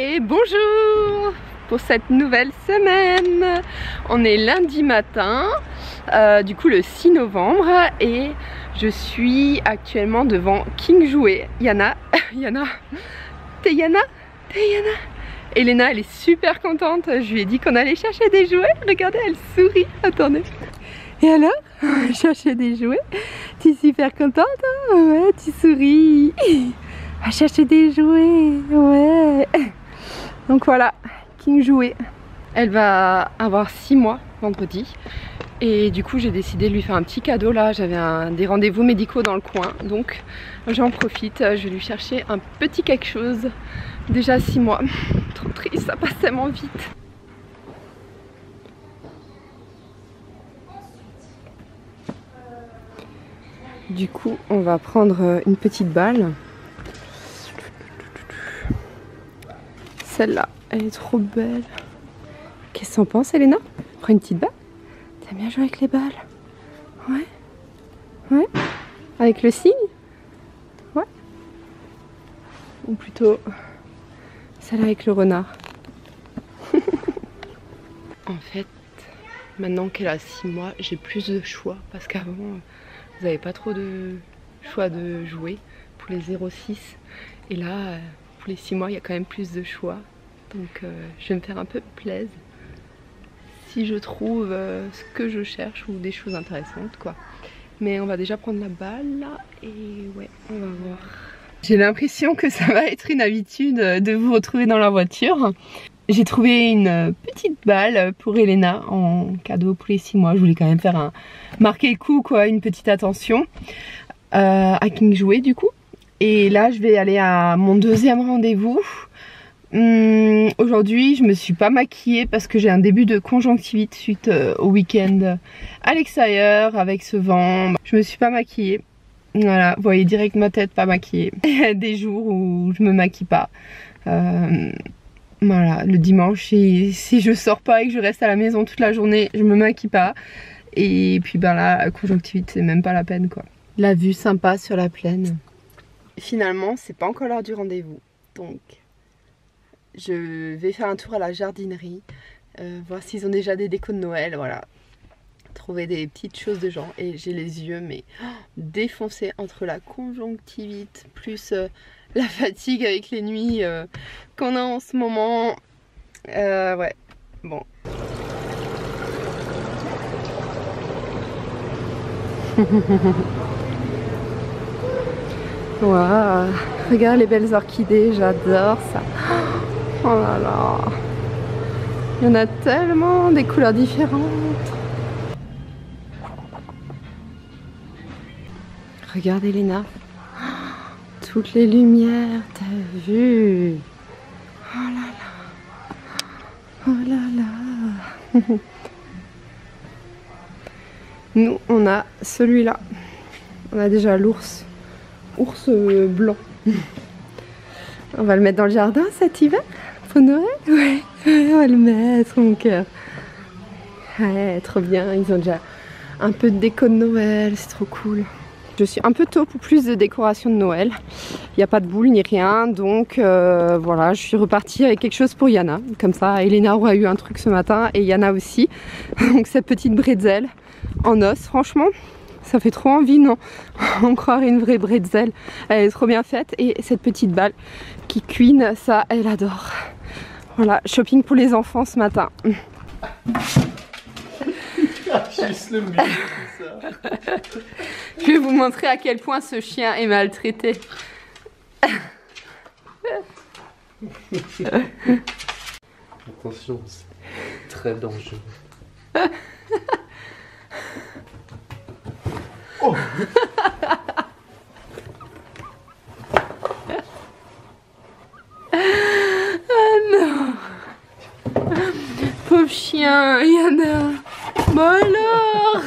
Et bonjour pour cette nouvelle semaine. On est lundi matin, du coup le 6 novembre, et je suis actuellement devant King Jouet. Yana, t'es Yana. Elena, elle est super contente. Je lui ai dit qu'on allait chercher des jouets. Regardez, elle sourit. Attendez. Et alors, chercher des jouets. Tu es super contente, hein? Ouais, tu souris. À chercher des jouets, ouais. Donc voilà, King Jouet. Elle va avoir 6 mois vendredi. Et du coup j'ai décidé de lui faire un petit cadeau là. J'avais des rendez-vous médicaux dans le coin. Donc j'en profite, je vais lui chercher un petit quelque chose. Déjà 6 mois. Trop triste, ça passe tellement vite. Du coup on va prendre une petite balle. Celle-là, elle est trop belle. Qu'est-ce que t'en penses, Elena? Prends une petite balle. T'aimes bien jouer avec les balles? Ouais. Ouais. Avec le cygne? Ouais. Ou plutôt celle avec le renard. En fait, maintenant qu'elle a 6 mois, j'ai plus de choix. Parce qu'avant, vous n'avez pas trop de choix de jouets pour les 0-6. Et là, pour les 6 mois, il y a quand même plus de choix. Donc je vais me faire un peu plaisir si je trouve ce que je cherche ou des choses intéressantes, quoi. Mais on va déjà prendre la balle là et ouais, on va voir. J'ai l'impression que ça va être une habitude de vous retrouver dans la voiture. J'ai trouvé une petite balle pour Elena en cadeau pour les 6 mois. Je voulais quand même faire marquer le coup, quoi, une petite attention à King Jouet du coup. Et là je vais aller à mon deuxième rendez-vous. Aujourd'hui je me suis pas maquillée parce que j'ai un début de conjonctivite suite au week-end à l'extérieur avec ce vent. Je me suis pas maquillée. Voilà, vous voyez direct ma tête pas maquillée. Des jours où je me maquille pas. Voilà, le dimanche si je sors pas et que je reste à la maison toute la journée, je me maquille pas. Et puis ben là, conjonctivite, c'est même pas la peine, quoi. La vue sympa sur la plaine. Finalement, c'est pas encore l'heure du rendez-vous, donc je vais faire un tour à la jardinerie, voir s'ils ont déjà des décos de Noël, voilà. Trouver des petites choses de genre. Et j'ai les yeux mais défoncés entre la conjonctivite plus la fatigue avec les nuits qu'on a en ce moment. Ouais, bon. Waouh, regarde les belles orchidées, j'adore ça. Oh là là, il y en a tellement, des couleurs différentes. Regarde Elena, toutes les lumières, t'as vu? Oh là là, oh là là. Nous on a celui-là, on a déjà l'ours. Ours blanc. On va le mettre dans le jardin cet hiver pour Noël. Ouais, on va le mettre, mon cœur. Ouais, trop bien. Ils ont déjà un peu de déco de Noël, c'est trop cool. Je suis un peu tôt pour plus de décoration de Noël. Il n'y a pas de boule ni rien, donc voilà, je suis repartie avec quelque chose pour Yana. Comme ça, Elena aura eu un truc ce matin et Yana aussi. Donc cette petite bretzel en os, franchement. Ça fait trop envie, non? On croirait une vraie bretzel. Elle est trop bien faite. Et cette petite balle qui cuine, ça, elle adore. Voilà, shopping pour les enfants ce matin. Juste le mur, ça. Je vais vous montrer à quel point ce chien est maltraité. Attention, c'est très dangereux. Oh. Ah non. Pauvre chien, Yana. Bon alors.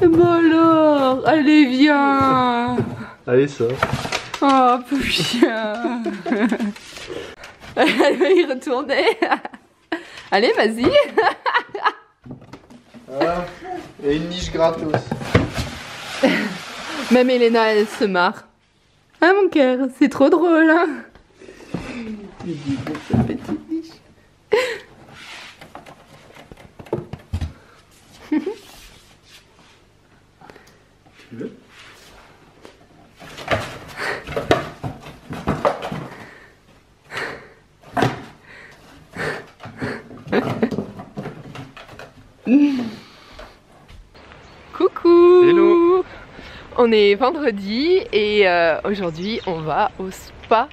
Bon alors. Allez, viens. Allez, ça. Oh, pauvre chien. Elle va y retourner. Allez, vas-y. Ah, et une niche gratos. Même Elena, elle se marre. Ah mon cœur, c'est trop drôle, hein. Il dit pour cette petite niche. Tu veux? Coucou! Hello! On est vendredi et aujourd'hui on va au spa.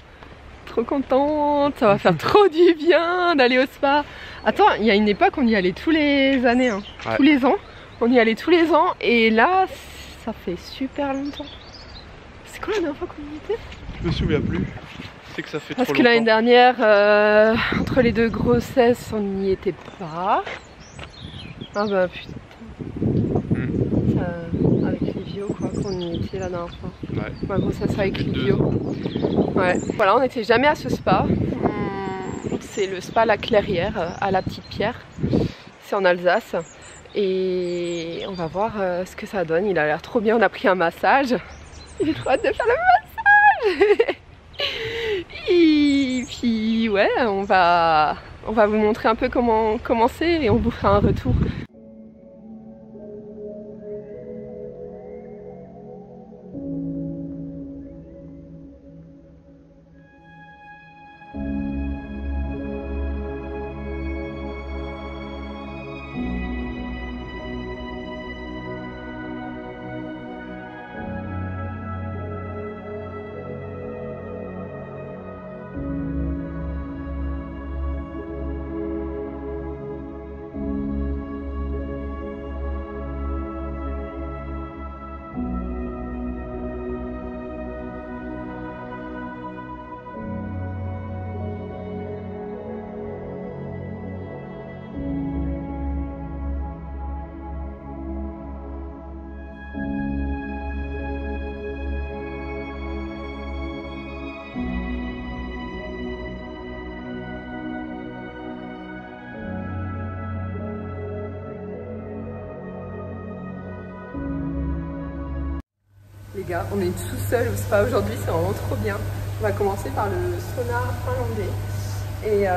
Trop contente, ça va faire trop du bien d'aller au spa. Attends, il y a une époque on y allait tous les années, hein. Ouais. Tous les ans. On y allait tous les ans et là ça fait super longtemps. C'est quoi la dernière fois qu'on y était? Je me souviens plus. C'est que ça fait Parce trop que l'année longtemps. dernière, entre les deux grossesses, on n'y était pas. Ah bah putain. Avec Livio quoi, qu'on y était la dernière fois. Ouais. Ma grossesse avec Depuis Livio. 2 ans. Ouais. Voilà, on n'était jamais à ce spa. C'est le spa La Clairière à la Petite Pierre. C'est en Alsace. Et on va voir ce que ça donne. Il a l'air trop bien. On a pris un massage. J'ai trop hâte de faire le massage. Et puis ouais, on va vous montrer un peu comment c'est et on vous fera un retour. Les gars, on est tout seul au spa aujourd'hui, c'est vraiment trop bien. On va commencer par le sauna finlandais. Et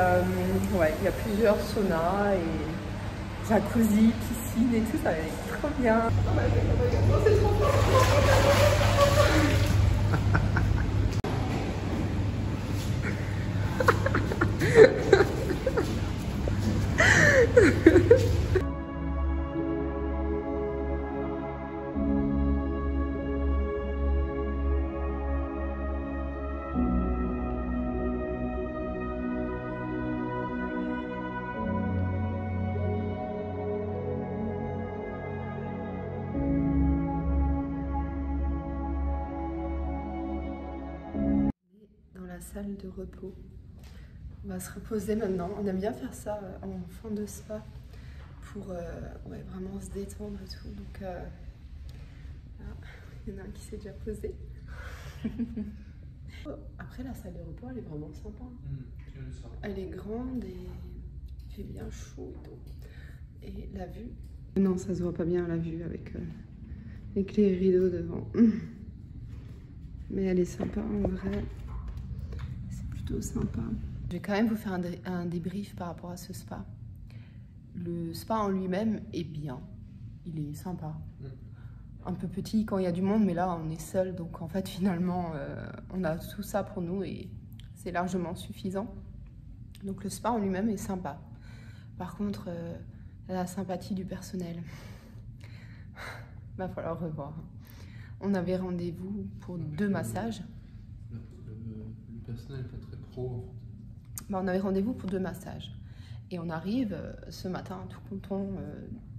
ouais, il y a plusieurs saunas et jacuzzi, piscine et tout, ça va être trop bien. C'est trop bien. Salle de repos. On va se reposer maintenant. On aime bien faire ça en fin de spa pour ouais, vraiment se détendre et tout. Donc là, il y en a un qui s'est déjà posé. Après la salle de repos elle est vraiment sympa. Elle est grande et il fait bien chaud et tout. Et la vue. Non, ça se voit pas bien la vue avec les rideaux devant. Mais elle est sympa en vrai. Sympa. Je vais quand même vous faire un débrief par rapport à ce spa. Le spa en lui-même est bien, il est sympa. Un peu petit quand il y a du monde, mais là on est seul, donc en fait finalement on a tout ça pour nous et c'est largement suffisant. Donc le spa en lui-même est sympa. Par contre, la sympathie du personnel, va falloir revoir. On avait rendez-vous pour 2 massages. Le personnel n'est pas très pro. Bah, on avait rendez-vous pour 2 massages. Et on arrive ce matin tout content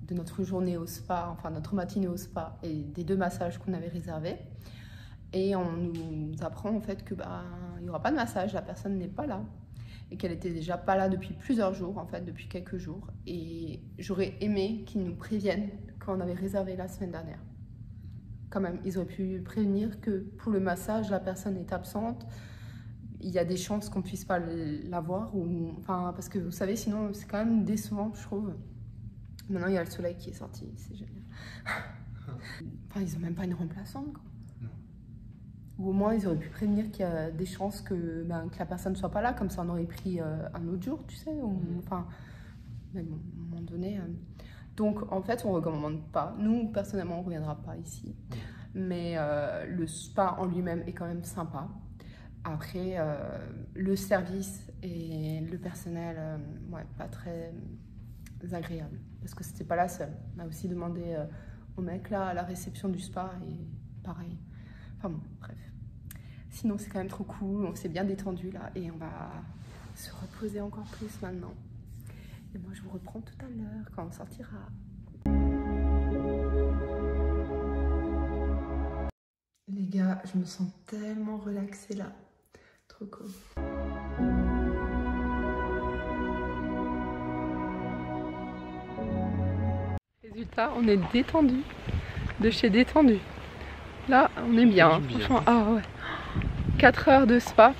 de notre journée au spa, enfin notre matinée au spa et des 2 massages qu'on avait réservés. Et on nous apprend en fait que il n'y aura pas de massage, la personne n'est pas là. Et qu'elle était déjà pas là depuis plusieurs jours, en fait, depuis quelques jours. Et j'aurais aimé qu'ils nous préviennent quand on avait réservé la semaine dernière. Quand même, ils auraient pu prévenir que pour le massage, la personne est absente. Il y a des chances qu'on ne puisse pas l'avoir. Enfin, parce que vous savez, sinon, c'est quand même décevant, je trouve. Maintenant, il y a le soleil qui est sorti, c'est génial. Enfin, ils n'ont même pas une remplaçante, quoi. Non. Ou au moins ils auraient pu prévenir qu'il y a des chances que la personne ne soit pas là, comme ça on aurait pris un autre jour, tu sais, enfin, même à un moment donné. Donc en fait on ne recommande pas. Nous personnellement on ne reviendra pas ici, mais le spa en lui-même est quand même sympa. Après le service et le personnel, ouais, pas très agréable, parce que c'était pas la seule. On a aussi demandé au mec là à la réception du spa et pareil. Enfin bon, bref. Sinon c'est quand même trop cool, on s'est bien détendu là et on va se reposer encore plus maintenant. Et moi je vous reprends tout à l'heure quand on sortira. Les gars, je me sens tellement relaxée là. Trop cool. Résultat, on est détendu. De chez détendu. Là, on est bien. Franchement, ah ouais. 4 heures de spa.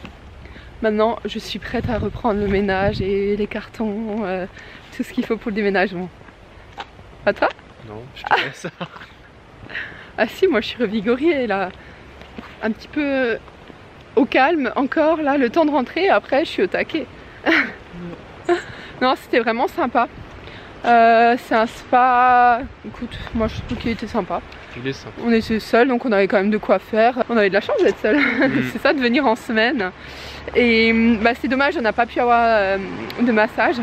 Maintenant, je suis prête à reprendre le ménage et les cartons, tout ce qu'il faut pour le déménagement. Pas toi? Non, je te laisse. Ah si, moi je suis revigorée là. Un petit peu au calme encore, là, le temps de rentrer. Après, je suis au taquet. Non, c'était vraiment sympa. C'est un spa. Écoute, moi je trouve qu'il était sympa. Il est sympa. On était seuls, donc on avait quand même de quoi faire. On avait de la chance d'être seuls. C'est ça, de venir en semaine. Et bah, c'est dommage, on n'a pas pu avoir de massage.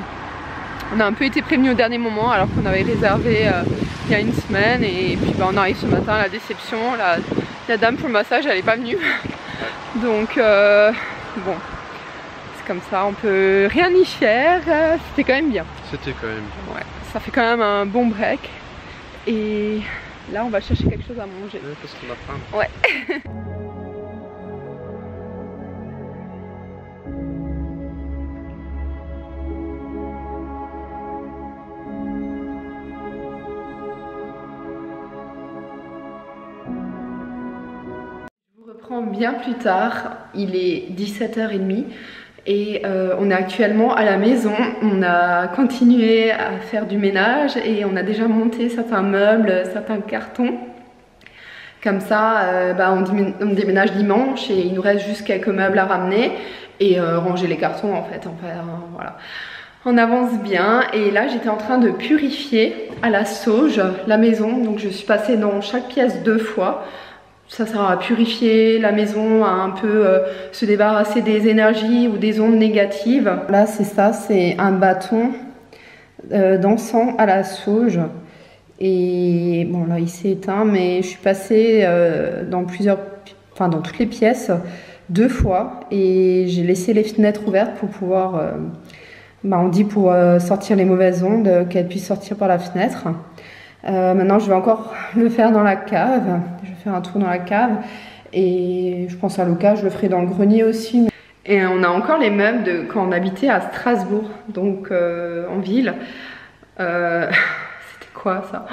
On a un peu été prévenus au dernier moment alors qu'on avait réservé il y a une semaine. Et puis bah, on arrive ce matin, la déception. La dame pour le massage, elle n'est pas venue. Donc bon, c'est comme ça, on peut rien y faire. C'était quand même bien. C'était quand même bien. Ouais, ça fait quand même un bon break. Et là, on va chercher quelque chose à manger. Ouais, parce qu'on a faim. Ouais. Bien plus tard, il est 17h30 et on est actuellement à la maison. On a continué à faire du ménage et on a déjà monté certains meubles, certains cartons. Comme ça, on déménage dimanche et il nous reste juste quelques meubles à ramener et ranger les cartons en fait. Voilà. On avance bien et là j'étais en train de purifier à la sauge la maison. Donc je suis passée dans chaque pièce 2 fois. Ça sert à purifier la maison, à un peu se débarrasser des énergies ou des ondes négatives. Là c'est ça, c'est un bâton d'encens à la sauge. Et bon là il s'est éteint, mais je suis passée dans toutes les pièces 2 fois. Et j'ai laissé les fenêtres ouvertes pour pouvoir, on dit pour sortir les mauvaises ondes, qu'elles puissent sortir par la fenêtre. Maintenant je vais encore le faire dans la cave, je vais faire un tour dans la cave et je pense à l'occasion je le ferai dans le grenier aussi. Et on a encore les meubles de quand on habitait à Strasbourg, donc en ville. C'était quoi ça?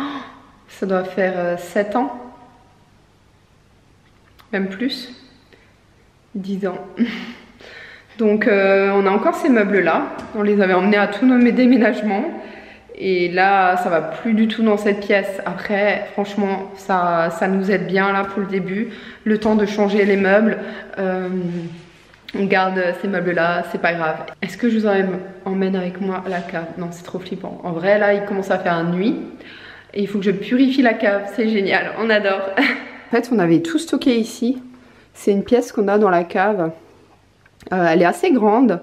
Ça doit faire 7 ans, même plus, 10 ans. Donc on a encore ces meubles là, on les avait emmenés à tous nos déménagements. Et là, ça va plus du tout dans cette pièce. Après, franchement, ça nous aide bien là pour le début. Le temps de changer les meubles. On garde ces meubles-là, c'est pas grave. Est-ce que je vous emmène avec moi à la cave? Non, c'est trop flippant. En vrai, là, il commence à faire nuit. Et il faut que je purifie la cave. C'est génial, on adore. En fait, on avait tout stocké ici. C'est une pièce qu'on a dans la cave. Elle est assez grande.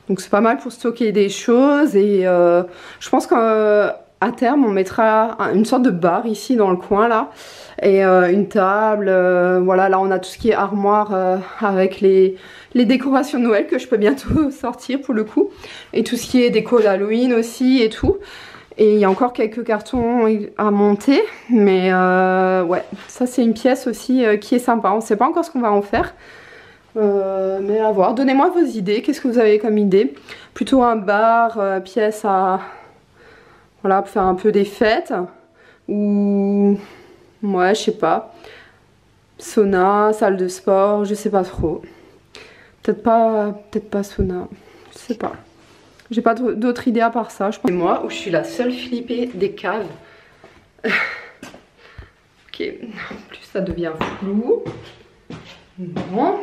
Donc c'est pas mal pour stocker des choses et je pense qu'à terme on mettra une sorte de bar ici dans le coin là et une table, voilà, là on a tout ce qui est armoire avec les décorations de Noël que je peux bientôt sortir pour le coup et tout ce qui est déco d'Halloween aussi et tout. Et il y a encore quelques cartons à monter, mais ouais, ça c'est une pièce aussi qui est sympa. On ne sait pas encore ce qu'on va en faire. Mais à voir, donnez-moi vos idées, qu'est-ce que vous avez comme idée? Plutôt un bar, pièce à, voilà, pour faire un peu des fêtes, ou, ouais, je sais pas, sauna, salle de sport, je sais pas trop, peut-être pas sauna, je sais pas, j'ai pas d'autres idées à part ça, je pense. C'est moi où je suis la seule flippée des caves. Ok, en plus ça devient flou. Bon.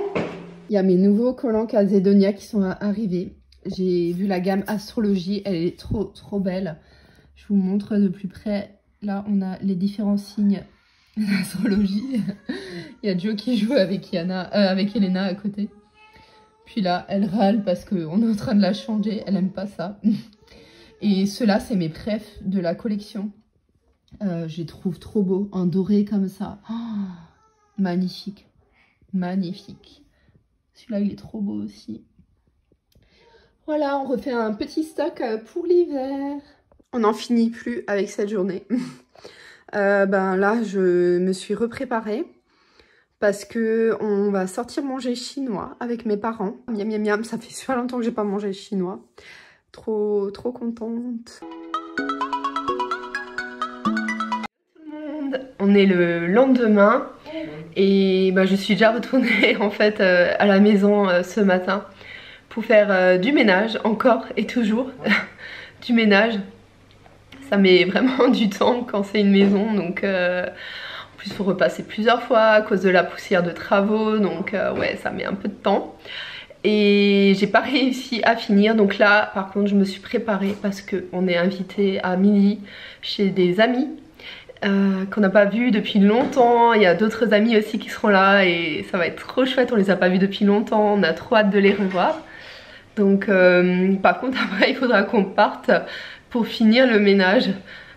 Il y a mes nouveaux collants Calzedonia qui sont arrivés. J'ai vu la gamme Astrologie, elle est trop belle. Je vous montre de plus près. Là, on a les différents signes d'astrologie. Il y a Joe qui joue avec Elena à côté. Puis là, elle râle parce qu'on est en train de la changer. Elle aime pas ça. Et ceux-là, c'est mes préfs de la collection. Je les trouve trop beaux, en doré comme ça. Oh, magnifique. Magnifique. Celui-là, il est trop beau aussi. Voilà, on refait un petit stock pour l'hiver. On n'en finit plus avec cette journée. Là, je me suis repréparée parce que on va sortir manger chinois avec mes parents. Miam miam miam, ça fait super longtemps que j'ai pas mangé chinois. Trop contente. Tout le monde, on est le lendemain et je suis déjà retournée en fait à la maison ce matin pour faire du ménage encore et toujours du ménage. Ça met vraiment du temps quand c'est une maison, donc en plus il faut repasser plusieurs fois à cause de la poussière de travaux, donc ouais, ça met un peu de temps. Et j'ai pas réussi à finir, donc là par contre je me suis préparée parce qu'on est invité à midi chez des amis qu'on n'a pas vus depuis longtemps. Il y a d'autres amis aussi qui seront là et ça va être trop chouette, on les a pas vus depuis longtemps, on a trop hâte de les revoir. Donc par contre après il faudra qu'on parte pour finir le ménage.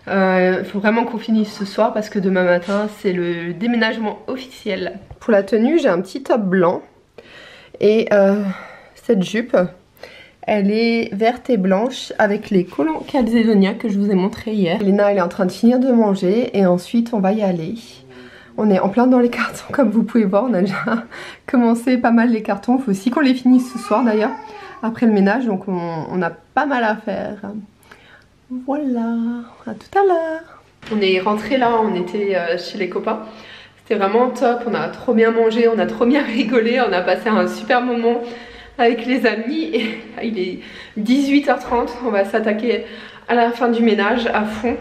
Il faut vraiment qu'on finisse ce soir parce que demain matin c'est le déménagement officiel. Pour la tenue, j'ai un petit top blanc et cette jupe, elle est verte et blanche avec les collants Calzedonia que je vous ai montré hier. Elena, elle est en train de finir de manger et ensuite on va y aller. On est en plein dans les cartons comme vous pouvez voir, on a déjà commencé pas mal les cartons. Il faut aussi qu'on les finisse ce soir d'ailleurs après le ménage, donc on a pas mal à faire. Voilà, à tout à l'heure. On est rentré là, on était chez les copains. C'était vraiment top, on a trop bien mangé, on a trop bien rigolé, on a passé un super moment avec les amis. Et il est 18h30, on va s'attaquer à la fin du ménage à fond.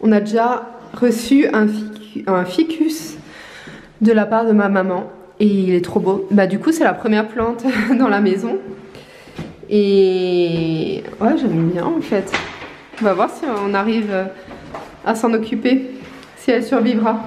On a déjà reçu un ficus de la part de ma maman et il est trop beau. Du coup c'est la première plante dans la maison. Et ouais, j'aime bien en fait. On va voir si on arrive à s'en occuper, si elle survivra.